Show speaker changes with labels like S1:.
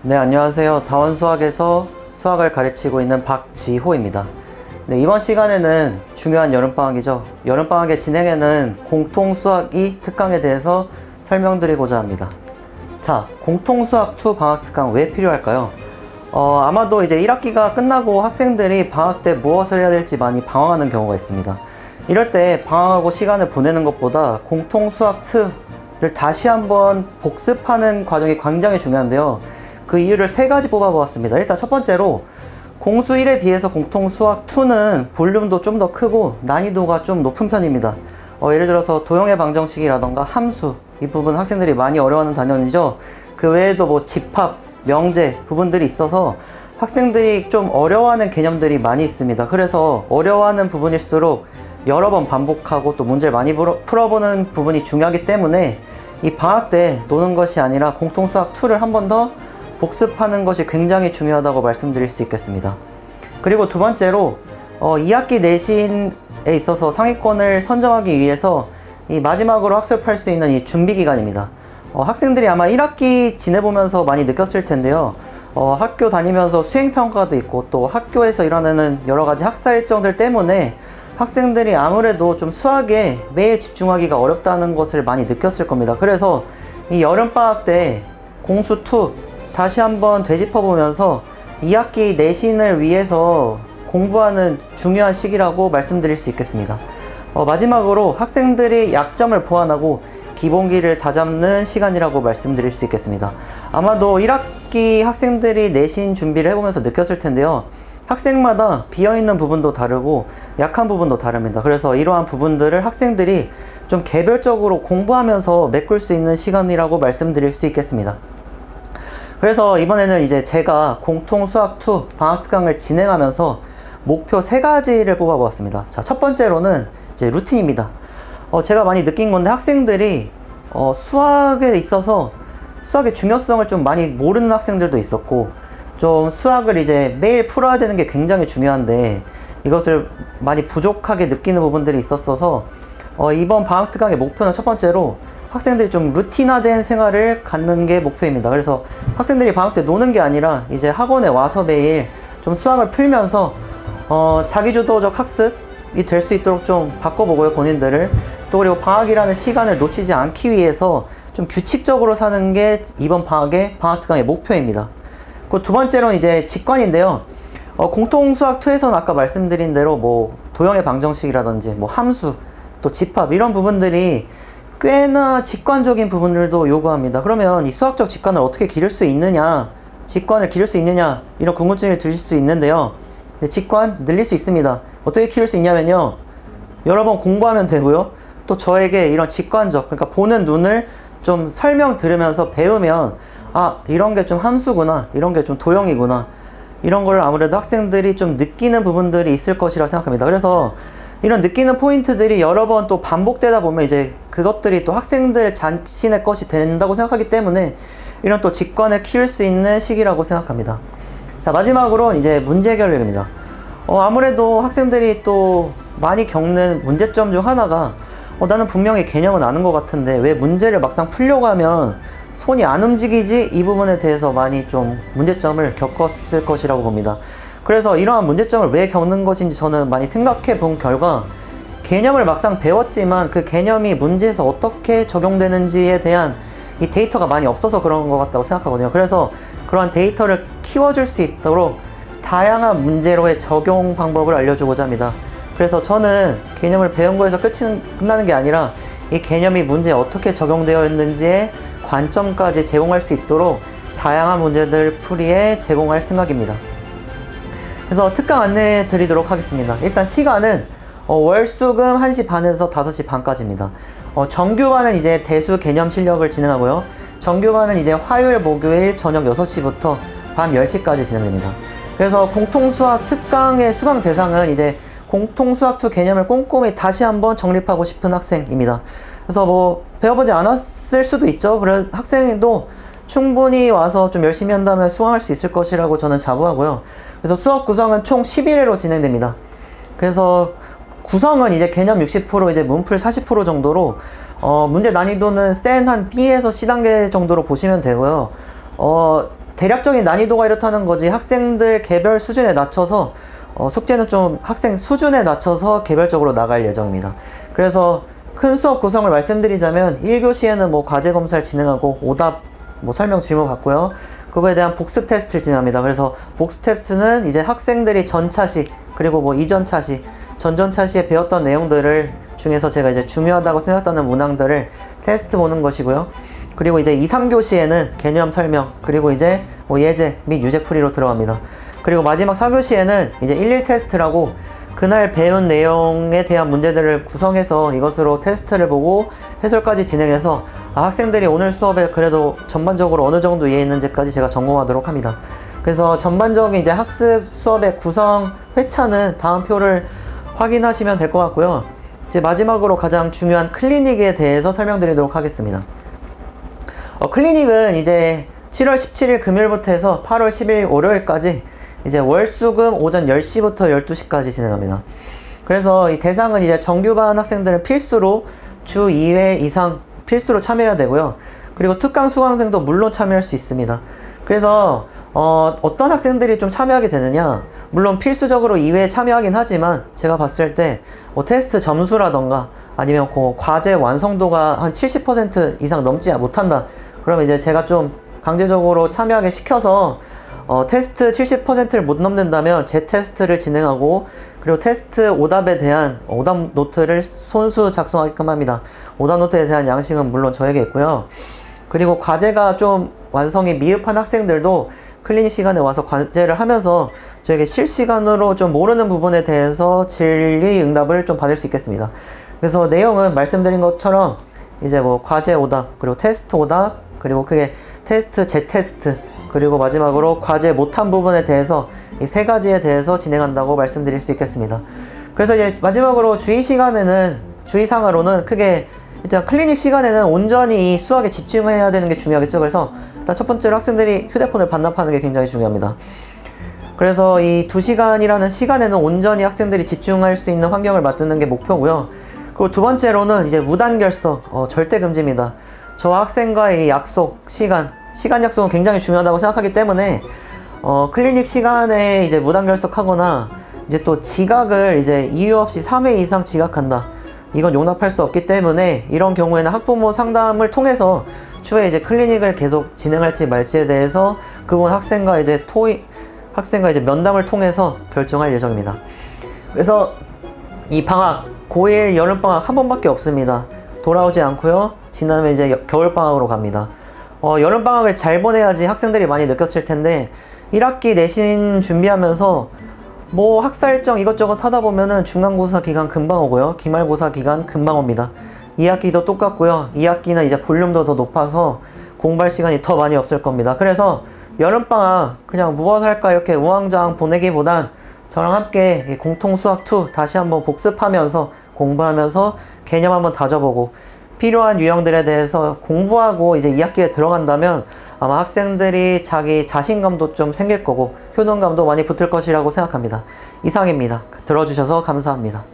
S1: 네, 안녕하세요. 다원수학에서 수학을 가르치고 있는 박지호입니다. 네, 이번 시간에는 중요한 여름방학이죠. 여름방학의 진행에는 공통수학 2 특강에 대해서 설명드리고자 합니다. 자, 공통수학2 방학특강 왜 필요할까요? 아마도 이제 1학기가 끝나고 학생들이 방학 때 무엇을 해야 될지 많이 방황하는 경우가 있습니다. 이럴 때 방황하고 시간을 보내는 것보다 공통수학2를 다시 한번 복습하는 과정이 굉장히 중요한데요. 그 이유를 세 가지 뽑아보았습니다. 일단 첫 번째로 공수 1에 비해서 공통수학2는 볼륨도 좀 더 크고 난이도가 좀 높은 편입니다. 예를 들어서 도형의 방정식이라던가 함수, 이 부분 학생들이 많이 어려워하는 단원이죠. 그 외에도 뭐 집합, 명제 부분들이 있어서 학생들이 좀 어려워하는 개념들이 많이 있습니다. 그래서 어려워하는 부분일수록 여러 번 반복하고 또 문제를 많이 풀어보는 부분이 중요하기 때문에 이 방학 때 노는 것이 아니라 공통수학2를 한 번 더 복습하는 것이 굉장히 중요하다고 말씀드릴 수 있겠습니다. 그리고 두 번째로 2학기 내신에 있어서 상위권을 선정하기 위해서 이 마지막으로 학습할 수 있는 이 준비 기간입니다. 학생들이 아마 1학기 지내보면서 많이 느꼈을 텐데요. 학교 다니면서 수행평가도 있고 또 학교에서 일어나는 여러 가지 학사 일정들 때문에 학생들이 아무래도 좀 수학에 매일 집중하기가 어렵다는 것을 많이 느꼈을 겁니다. 그래서 이 여름방학 때 공수2 다시 한번 되짚어보면서 2학기 내신을 위해서 공부하는 중요한 시기라고 말씀드릴 수 있겠습니다. 마지막으로 학생들이 약점을 보완하고 기본기를 다잡는 시간이라고 말씀드릴 수 있겠습니다. 아마도 1학기 학생들이 내신 준비를 해보면서 느꼈을 텐데요. 학생마다 비어있는 부분도 다르고 약한 부분도 다릅니다. 그래서 이러한 부분들을 학생들이 좀 개별적으로 공부하면서 메꿀 수 있는 시간이라고 말씀드릴 수 있겠습니다. 그래서 이번에는 이제 제가 공통수학2 방학특강을 진행하면서 목표 3가지를 뽑아보았습니다. 자, 첫 번째로는 이제 루틴입니다. 제가 많이 느낀 건데 학생들이 수학에 있어서 수학의 중요성을 좀 많이 모르는 학생들도 있었고 좀 수학을 이제 매일 풀어야 되는 게 굉장히 중요한데 이것을 많이 부족하게 느끼는 부분들이 있었어서 이번 방학특강의 목표는 첫 번째로 학생들이 좀 루틴화된 생활을 갖는 게 목표입니다. 그래서 학생들이 방학 때 노는 게 아니라 이제 학원에 와서 매일 좀 수학을 풀면서 자기주도적 학습이 될 수 있도록 좀 바꿔보고요, 본인들을. 또 그리고 방학이라는 시간을 놓치지 않기 위해서 좀 규칙적으로 사는 게 이번 방학특강의 목표입니다. 그 두 번째로는 이제 직관인데요. 공통수학2에서는 아까 말씀드린 대로 뭐 도형의 방정식이라든지 뭐 함수, 또 집합 이런 부분들이 꽤나 직관적인 부분들도 요구합니다. 그러면 이 수학적 직관을 어떻게 기를 수 있느냐, 직관을 기를 수 있느냐 이런 궁금증이 드실 수 있는데요. 직관 늘릴 수 있습니다. 어떻게 키울 수 있냐면요, 여러 번 공부하면 되고요. 또 저에게 이런 직관적, 그러니까 보는 눈을 좀 설명 들으면서 배우면 이런 게 좀 함수구나, 이런 게 좀 도형이구나, 이런 걸 아무래도 학생들이 좀 느끼는 부분들이 있을 것이라 생각합니다. 그래서 이런 느끼는 포인트들이 여러 번 또 반복되다 보면 이제 그것들이 또 학생들 자신의 것이 된다고 생각하기 때문에 이런 또 직관을 키울 수 있는 시기라고 생각합니다. 자, 마지막으로 이제 문제 해결력입니다. 아무래도 학생들이 또 많이 겪는 문제점 중 하나가 나는 분명히 개념은 아는 것 같은데 왜 문제를 막상 풀려고 하면 손이 안 움직이지? 이 부분에 대해서 많이 좀 문제점을 겪었을 것이라고 봅니다. 그래서 이러한 문제점을 왜 겪는 것인지 저는 많이 생각해 본 결과 개념을 막상 배웠지만 그 개념이 문제에서 어떻게 적용되는지에 대한 이 데이터가 많이 없어서 그런 것 같다고 생각하거든요. 그래서 그러한 데이터를 키워줄 수 있도록 다양한 문제로의 적용 방법을 알려주고자 합니다. 그래서 저는 개념을 배운 거에서 끝나는 게 아니라 이 개념이 문제에 어떻게 적용되어 있는지의 관점까지 제공할 수 있도록 다양한 문제들 풀이에 제공할 생각입니다. 그래서 특강 안내해 드리도록 하겠습니다. 일단 시간은 월수금 1시 반에서 5시 반까지입니다. 정규반은 이제 대수 개념 실력을 진행하고요. 정규반은 이제 화요일, 목요일 저녁 6시부터 밤 10시까지 진행됩니다. 그래서 공통수학 특강의 수강 대상은 이제 공통수학2 개념을 꼼꼼히 다시 한번 정립하고 싶은 학생입니다. 그래서 뭐 배워보지 않았을 수도 있죠. 그래서 학생도 충분히 와서 좀 열심히 한다면 수강할 수 있을 것이라고 저는 자부하고요. 그래서 수업 구성은 총 11회로 진행됩니다. 그래서 구성은 이제 개념 60%, 이제 문풀 40% 정도로 문제 난이도는 센 한 B에서 C 단계 정도로 보시면 되고요. 대략적인 난이도가 이렇다는 거지 학생들 개별 수준에 낮춰서 숙제는 좀 학생 수준에 낮춰서 개별적으로 나갈 예정입니다. 그래서 큰 수업 구성을 말씀드리자면 1교시에는 뭐 과제 검사를 진행하고 오답 뭐 설명 질문 받고요. 그거에 대한 복습 테스트를 진행합니다. 그래서 복습 테스트는 이제 학생들이 전차시 그리고 뭐 이전차시 전전차시에 배웠던 내용들을 중에서 제가 이제 중요하다고 생각하는 문항들을 테스트 보는 것이고요. 그리고 이제 2, 3교시에는 개념 설명 그리고 이제 뭐 예제 및 유제풀이로 들어갑니다. 그리고 마지막 4교시에는 이제 1, 1 테스트라고 그날 배운 내용에 대한 문제들을 구성해서 이것으로 테스트를 보고 해설까지 진행해서 학생들이 오늘 수업에 그래도 전반적으로 어느 정도 이해했는지까지 제가 점검하도록 합니다. 그래서 전반적인 이제 학습 수업의 구성 회차는 다음 표를 확인하시면 될 것 같고요. 이제 마지막으로 가장 중요한 클리닉에 대해서 설명드리도록 하겠습니다. 클리닉은 이제 7월 17일 금요일부터 해서 8월 10일 월요일까지 이제 월수금 오전 10시부터 12시까지 진행합니다. 그래서 이 대상은 이제 정규반 학생들은 필수로 주 2회 이상 필수로 참여해야 되고요. 그리고 특강 수강생도 물론 참여할 수 있습니다. 그래서 어떤 학생들이 좀 참여하게 되느냐, 물론 필수적으로 2회에 참여하긴 하지만 제가 봤을 때 뭐 테스트 점수라던가 아니면 그 과제 완성도가 한 70% 이상 넘지 못한다. 그러면 이제 제가 좀 강제적으로 참여하게 시켜서 테스트 70%를 못 넘는다면 재테스트를 진행하고 그리고 테스트 오답에 대한 오답 노트를 손수 작성하게끔 합니다. 오답 노트에 대한 양식은 물론 저에게 있고요. 그리고 과제가 좀 완성이 미흡한 학생들도 클리닉 시간에 와서 과제를 하면서 저에게 실시간으로 좀 모르는 부분에 대해서 질의응답을 좀 받을 수 있겠습니다. 그래서 내용은 말씀드린 것처럼 이제 뭐 과제 오답 그리고 테스트 오답 그리고 그게 테스트 재테스트 그리고 마지막으로 과제 못한 부분에 대해서 이 세 가지에 대해서 진행한다고 말씀드릴 수 있겠습니다. 그래서 이제 마지막으로 주의사항으로는 크게 일단 클리닉 시간에는 온전히 이 수학에 집중해야 되는 게 중요하겠죠. 그래서 일단 첫 번째로 학생들이 휴대폰을 반납하는 게 굉장히 중요합니다. 그래서 이 2시간이라는 시간에는 온전히 학생들이 집중할 수 있는 환경을 만드는 게 목표고요. 그리고 두 번째로는 이제 무단결석, 절대 금지입니다. 저와 학생과의 이 약속, 시간 약속은 굉장히 중요하다고 생각하기 때문에 클리닉 시간에 이제 무단결석하거나 이제 또 지각을 이제 이유 없이 3회 이상 지각한다. 이건 용납할 수 없기 때문에 이런 경우에는 학부모 상담을 통해서 추후에 이제 클리닉을 계속 진행할지 말지에 대해서 그분 학생과 이제 면담을 통해서 결정할 예정입니다. 그래서 이 방학, 고1 여름방학 한 번밖에 없습니다. 돌아오지 않고요. 지나면 이제 겨울방학으로 갑니다. 여름방학을 잘 보내야지 학생들이 많이 느꼈을 텐데 1학기 내신 준비하면서 뭐 학사일정 이것저것 하다 보면은 중간고사 기간 금방 오고요. 기말고사 기간 금방 옵니다. 2학기도 똑같고요. 2학기는 이제 볼륨도 더 높아서 공부할 시간이 더 많이 없을 겁니다. 그래서 여름방학 그냥 무엇 할까 이렇게 우왕좌왕 보내기보단 저랑 함께 공통수학2 다시 한번 복습하면서 공부하면서 개념 한번 다져보고 필요한 유형들에 대해서 공부하고 이제 2학기에 들어간다면 아마 학생들이 자기 자신감도 좀 생길 거고 효능감도 많이 붙을 것이라고 생각합니다. 이상입니다. 들어주셔서 감사합니다.